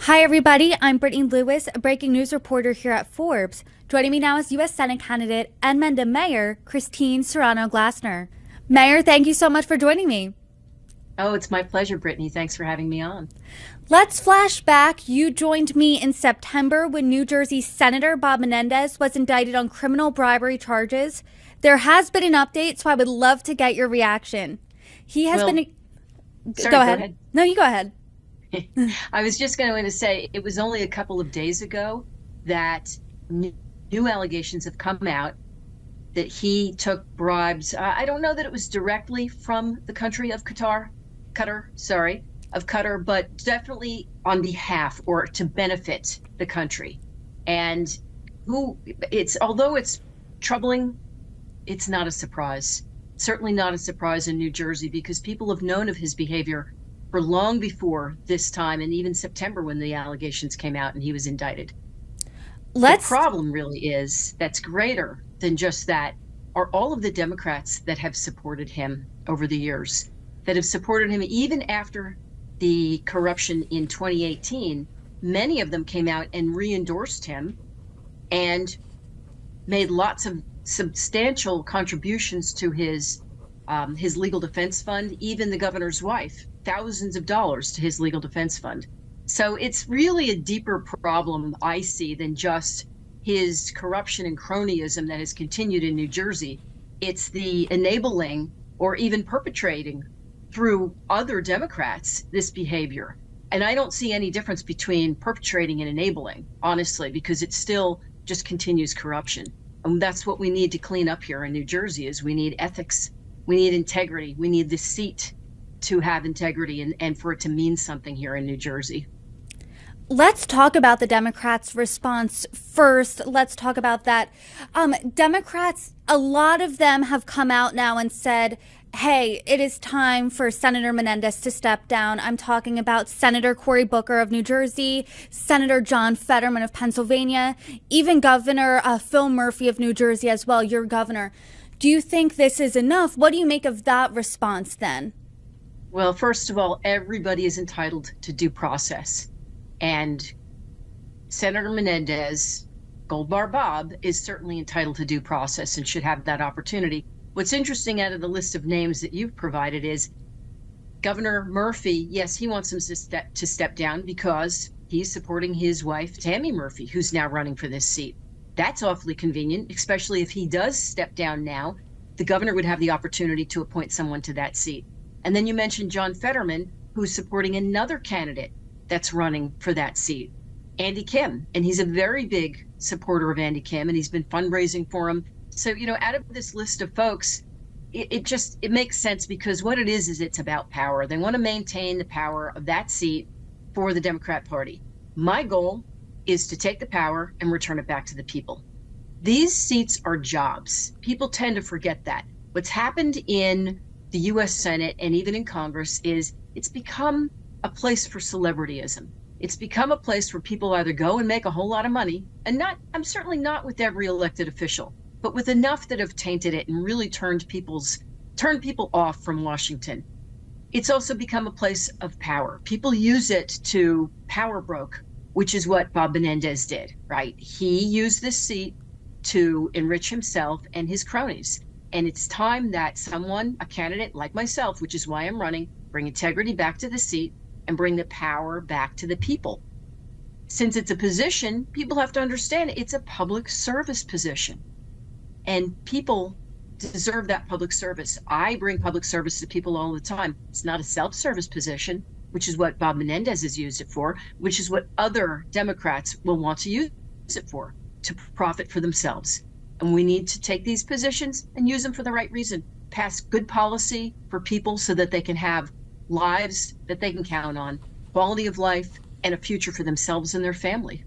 Hi, everybody. I'm Brittany Lewis, a breaking news reporter here at Forbes. Joining me now is U.S. Senate candidate and Menda Mayor Christine Serrano Glassner. Mayor, thank you so much for joining me. Oh, it's my pleasure, Brittany. Thanks for having me on. Let's flash back. You joined me in September when New Jersey Senator Bob Menendez was indicted on criminal bribery charges. There has been an update, so I would love to get your reaction. He has Well, been. sorry, Go go ahead. ahead. No, you go ahead. I was just going to say it was only a couple of days ago that new allegations have come out that he took bribes. I don't know that it was directly from the country of Qatar, but definitely on behalf or to benefit the country. And although it's troubling, it's not a surprise. Certainly not a surprise in New Jersey because people have known of his behavior for long before this time and even September when the allegations came out and he was indicted. The problem really is that's greater than just that are all of the Democrats that have supported him over the years, that have supported him even after the corruption in 2018. Many of them came out and re-endorsed him and made lots of substantial contributions to his legal defense fund. Even the governor's wife, thousands of dollars to his legal defense fund. So it's really a deeper problem, I see, than just his corruption and cronyism that has continued in New Jersey. It's the enabling or even perpetrating through other Democrats this behavior. And I don't see any difference between perpetrating and enabling, honestly, because it still just continues corruption. And that's what we need to clean up here in New Jersey is we need ethics, we need integrity, we need the seat to have integrity and for it to mean something here in New Jersey. Let's talk about the Democrats' response first. Let's talk about that. Democrats, a lot of them have come out now and said, hey, it is time for Senator Menendez to step down. I'm talking about Senator Cory Booker of New Jersey, Senator John Fetterman of Pennsylvania, even Governor Phil Murphy of New Jersey as well, your governor. Do you think this is enough? What do you make of that response then? Well, first of all, everybody is entitled to due process. And Senator Menendez, Gold Bar Bob, is certainly entitled to due process and should have that opportunity. What's interesting out of the list of names that you've provided is Governor Murphy. Yes, he wants him to step down because he's supporting his wife, Tammy Murphy, who's now running for this seat. That's awfully convenient, especially if he does step down now. The governor would have the opportunity to appoint someone to that seat. And then you mentioned John Fetterman, who's supporting another candidate that's running for that seat, Andy Kim. And he's a very big supporter of Andy Kim, and he's been fundraising for him. So, out of this list of folks, it makes sense because what it is it's about power. They want to maintain the power of that seat for the Democrat Party. My goal is to take the power and return it back to the people. These seats are jobs. People tend to forget that. What's happened in the U.S. Senate and even in Congress is it's become a place for celebrityism. It's become a place where people either go and make a whole lot of money, and I'm certainly not with every elected official, but with enough that have tainted it and really turned people off from Washington. It's also become a place of power. People use it to power broke, which is what Bob Menendez did, right? He used this seat to enrich himself and his cronies. And it's time that someone, a candidate like myself, which is why I'm running, bring integrity back to the seat and bring the power back to the people. Since it's a position, people have to understand it's a public service position. And people deserve that public service. I bring public service to people all the time. It's not a self-service position, which is what Bob Menendez has used it for, which is what other Democrats will want to use it for, to profit for themselves. And we need to take these positions and use them for the right reason. Pass good policy for people so that they can have lives that they can count on, quality of life, and a future for themselves and their family.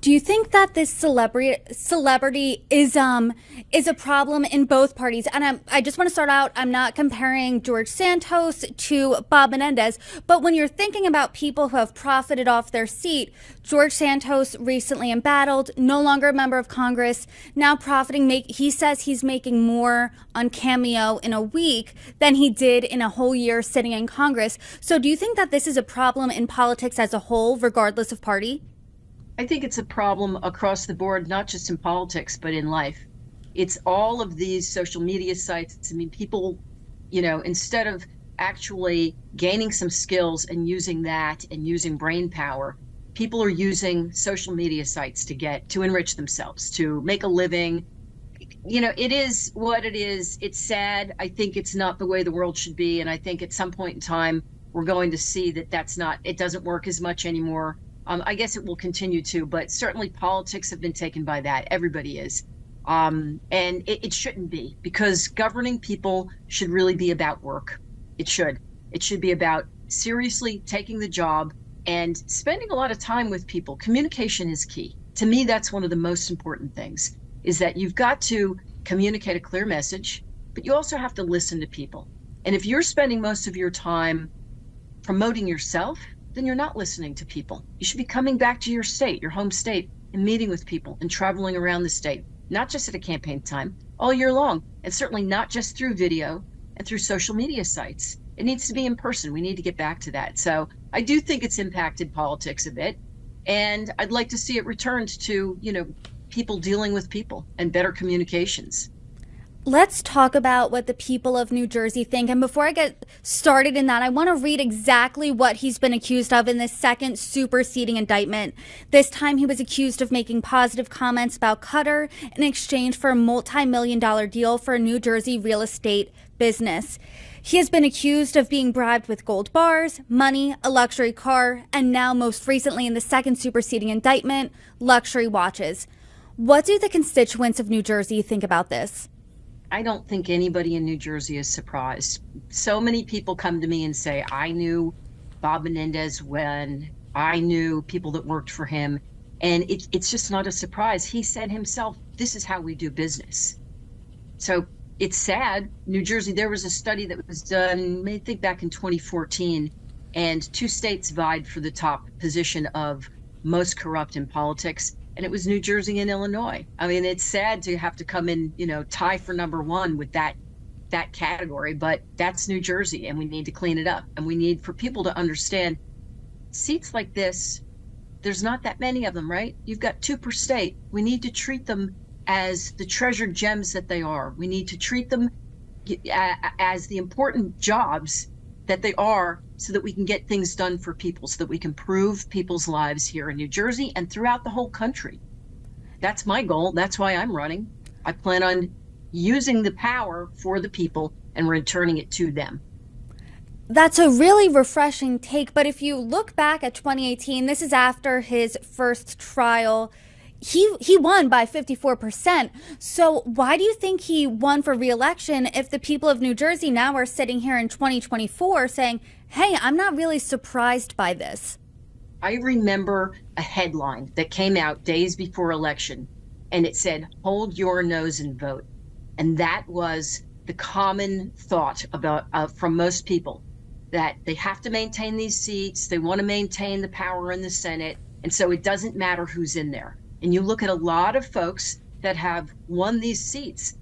Do you think that this celebrity is a problem in both parties? And I just want to start out. I'm not comparing George Santos to Bob Menendez, but when you're thinking about people who have profited off their seat, George Santos recently embattled, no longer a member of Congress, now profiting. He says he's making more on Cameo in a week than he did in a whole year sitting in Congress. So do you think that this is a problem in politics as a whole, regardless of party? I think it's a problem across the board, not just in politics, but in life. It's all of these social media sites. I mean, people, instead of actually gaining some skills and using that and using brain power, people are using social media sites to enrich themselves, to make a living. It is what it is. It's sad. I think it's not the way the world should be. And I think at some point in time, we're going to see that it doesn't work as much anymore. I guess it will continue to, but certainly politics have been taken by that. Everybody is. And it shouldn't be, because governing people should really be about work. It should. It should be about seriously taking the job and spending a lot of time with people. Communication is key. To me, that's one of the most important things, is that you've got to communicate a clear message, but you also have to listen to people. And if you're spending most of your time promoting yourself, then you're not listening to people. You should be coming back to your state, your home state, and meeting with people and traveling around the state, not just at a campaign time, all year long, and certainly not just through video and through social media sites. It needs to be in person. We need to get back to that. So I do think it's impacted politics a bit, and I'd like to see it returned to, people dealing with people and better communications. Let's talk about what the people of New Jersey think. And before I get started in that, I want to read exactly what he's been accused of in this second superseding indictment. This time he was accused of making positive comments about Qatar in exchange for a multi-million-dollar deal for a New Jersey real estate business. He has been accused of being bribed with gold bars, money, a luxury car, and now most recently in the second superseding indictment, luxury watches. What do the constituents of New Jersey think about this? I don't think anybody in New Jersey is surprised. So many people come to me and say, I knew Bob Menendez Win. I knew people that worked for him. And it's just not a surprise. He said himself, this is how we do business. So it's sad. New Jersey, there was a study that was done, I think back in 2014, and 2 states vied for the top position of most corrupt in politics. And it was New Jersey and Illinois. I mean, it's sad to have to come in, tie for number 1 with that category, but that's New Jersey, and we need to clean it up. And we need for people to understand seats like this, there's not that many of them, right? You've got 2 per state. We need to treat them as the treasured gems that they are. We need to treat them as the important jobs that they are, so that we can get things done for people, so that we can improve people's lives here in New Jersey and throughout the whole country. That's my goal. That's why I'm running. I plan on using the power for the people and returning it to them. That's a really refreshing take. But if you look back at 2018, this is after his first trial. He won by 54%. So why do you think he won for re-election if the people of New Jersey now are sitting here in 2024 saying, hey, I'm not really surprised by this? I remember a headline that came out days before election, and it said, hold your nose and vote. And that was the common thought about from most people, that they have to maintain these seats. They want to maintain the power in the Senate. And so it doesn't matter who's in there. And you look at a lot of folks that have won these seats.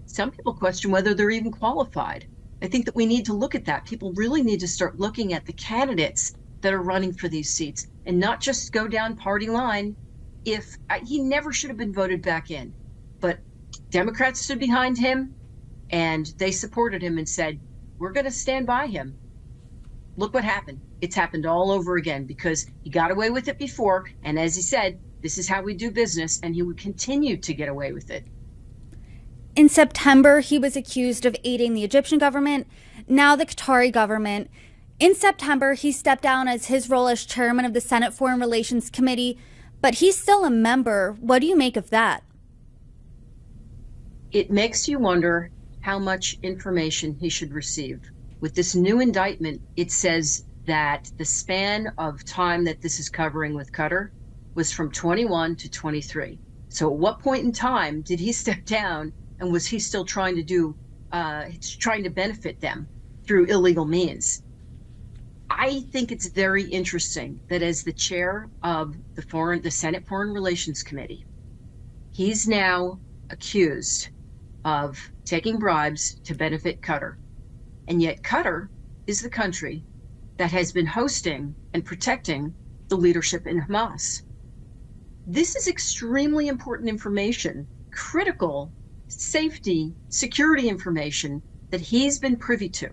Some people question whether they're even qualified. I think that we need to look at that. People really need to start looking at the candidates that are running for these seats and not just go down party line. He never should have been voted back in, but Democrats stood behind him and they supported him and said, we're going to stand by him. Look what happened. It's happened all over again because he got away with it before. And as he said, this is how we do business, and he would continue to get away with it. In September, he was accused of aiding the Egyptian government, now the Qatari government. In September, he stepped down as his role as chairman of the Senate Foreign Relations Committee, but he's still a member. What do you make of that? It makes you wonder how much information he should receive. With this new indictment, it says that the span of time that this is covering with Qatar was from 21 to 23. So at what point in time did he step down, and was he still trying to benefit them through illegal means? I think it's very interesting that as the chair of the Senate Foreign Relations Committee, he's now accused of taking bribes to benefit Qatar. And yet Qatar is the country that has been hosting and protecting the leadership in Hamas. This is extremely important information, critical safety, security information that he's been privy to.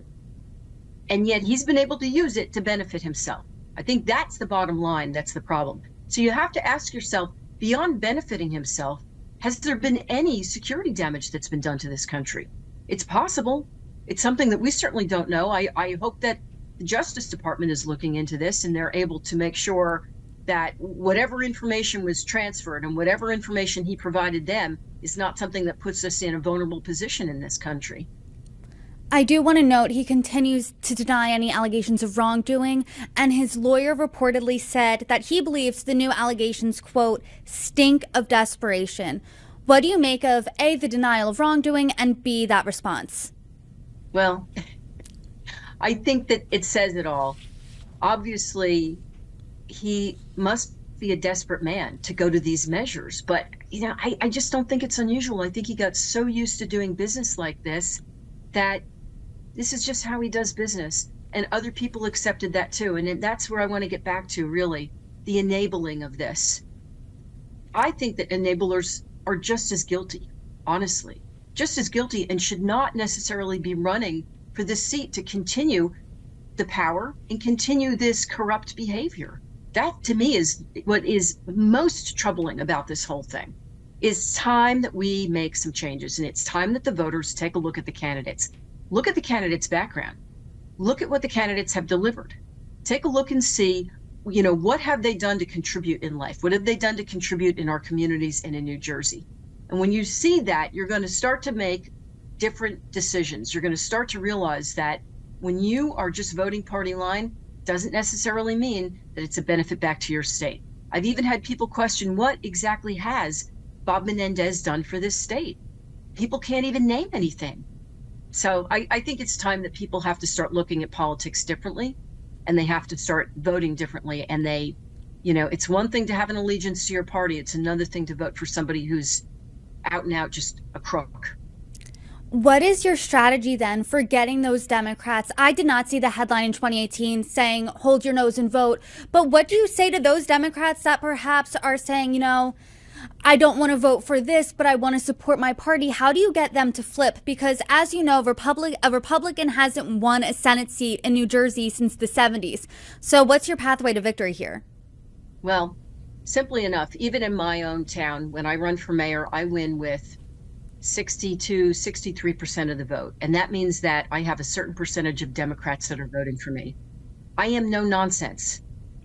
And yet he's been able to use it to benefit himself. I think that's the bottom line. That's the problem. So you have to ask yourself, beyond benefiting himself, has there been any security damage that's been done to this country? It's possible. It's something that we certainly don't know. I hope that the Justice Department is looking into this and they're able to make sure that whatever information was transferred and whatever information he provided them is not something that puts us in a vulnerable position in this country. I do want to note he continues to deny any allegations of wrongdoing, and his lawyer reportedly said that he believes the new allegations, quote, stink of desperation. What do you make of A, the denial of wrongdoing, and B, that response? Well, I think that it says it all. Obviously, he must be a desperate man to go to these measures, but I just don't think it's unusual. I think he got so used to doing business like this that this is just how he does business, and other people accepted that too. And that's where I want to get back to, really, the enabling of this. I think that enablers are just as guilty, honestly, just as guilty, and should not necessarily be running for this seat to continue the power and continue this corrupt behavior. That, to me, is what is most troubling about this whole thing. It's time that we make some changes, and it's time that the voters take a look at the candidates. Look at the candidates' background. Look at what the candidates have delivered. Take a look and see, what have they done to contribute in life? What have they done to contribute in our communities and in New Jersey? And when you see that, you're going to start to make different decisions. You're going to start to realize that when you are just voting party line, doesn't necessarily mean that it's a benefit back to your state. I've even had people question, what exactly has Bob Menendez done for this state? People can't even name anything. So I think it's time that people have to start looking at politics differently, and they have to start voting differently. And it's one thing to have an allegiance to your party. It's another thing to vote for somebody who's out and out just a crook. What is your strategy then for getting those Democrats? I did not see the headline in 2018 saying, hold your nose and vote. But what do you say to those Democrats that perhaps are saying, I don't want to vote for this, but I want to support my party? How do you get them to flip? Because as you know, a Republican hasn't won a Senate seat in New Jersey since the 70s. So what's your pathway to victory here? Well, simply enough, even in my own town, when I run for mayor, I win with 60 to 63% of the vote. And that means that I have a certain percentage of Democrats that are voting for me. I am no nonsense.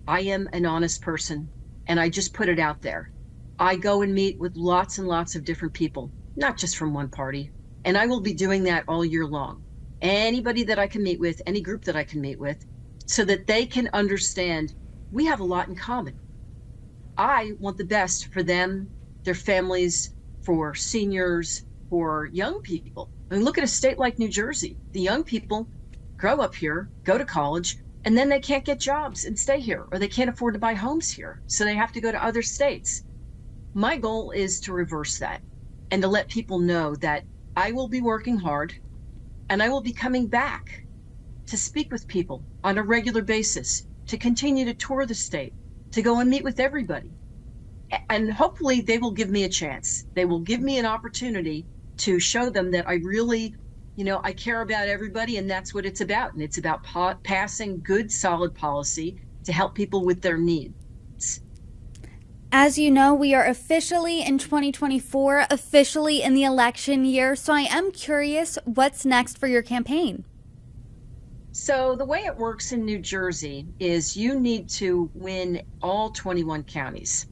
I am an honest person, and I just put it out there. I go and meet with lots and lots of different people, not just from one party. And I will be doing that all year long. Anybody that I can meet with, any group that I can meet with, so that they can understand we have a lot in common. I want the best for them, their families, for seniors, for young people. I mean, look at a state like New Jersey. The young people grow up here, go to college, and then they can't get jobs and stay here, or they can't afford to buy homes here. So they have to go to other states. My goal is to reverse that and to let people know that I will be working hard, and I will be coming back to speak with people on a regular basis, to continue to tour the state, to go and meet with everybody. And hopefully they will give me a chance. They will give me an opportunity to show them that I really, I care about everybody, and that's what it's about. And it's about passing good, solid policy to help people with their needs. As you know, we are officially in 2024, officially in the election year. So I am curious, what's next for your campaign? So the way it works in New Jersey is you need to win all 21 counties,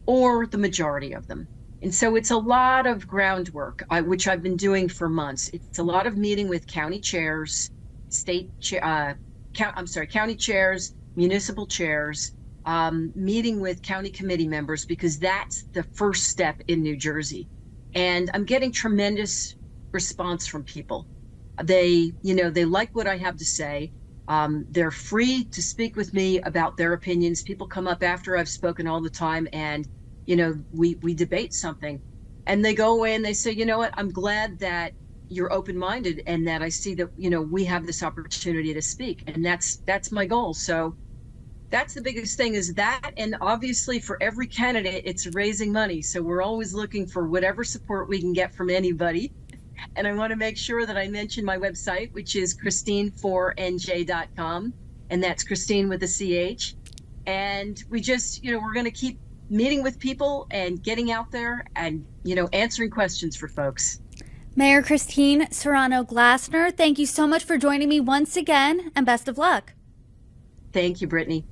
or the majority of them. And so it's a lot of groundwork, which I've been doing for months. It's a lot of meeting with county chairs, county chairs, municipal chairs, meeting with county committee members, because that's the first step in New Jersey. And I'm getting tremendous response from people. They like what I have to say. They're free to speak with me about their opinions. People come up after I've spoken all the time, and we debate something, and they go away and they say, you know what, I'm glad that you're open-minded and that I see that we have this opportunity to speak, and that's my goal. So that's the biggest thing, is that. And obviously for every candidate, it's raising money, so we're always looking for whatever support we can get from anybody. And I want to make sure that I mention my website, which is christine4nj.com, and that's Christine with a CH. And we just, we're going to keep meeting with people and getting out there and, answering questions for folks. Mayor Christine Serrano Glassner, thank you so much for joining me once again, and best of luck. Thank you, Brittany.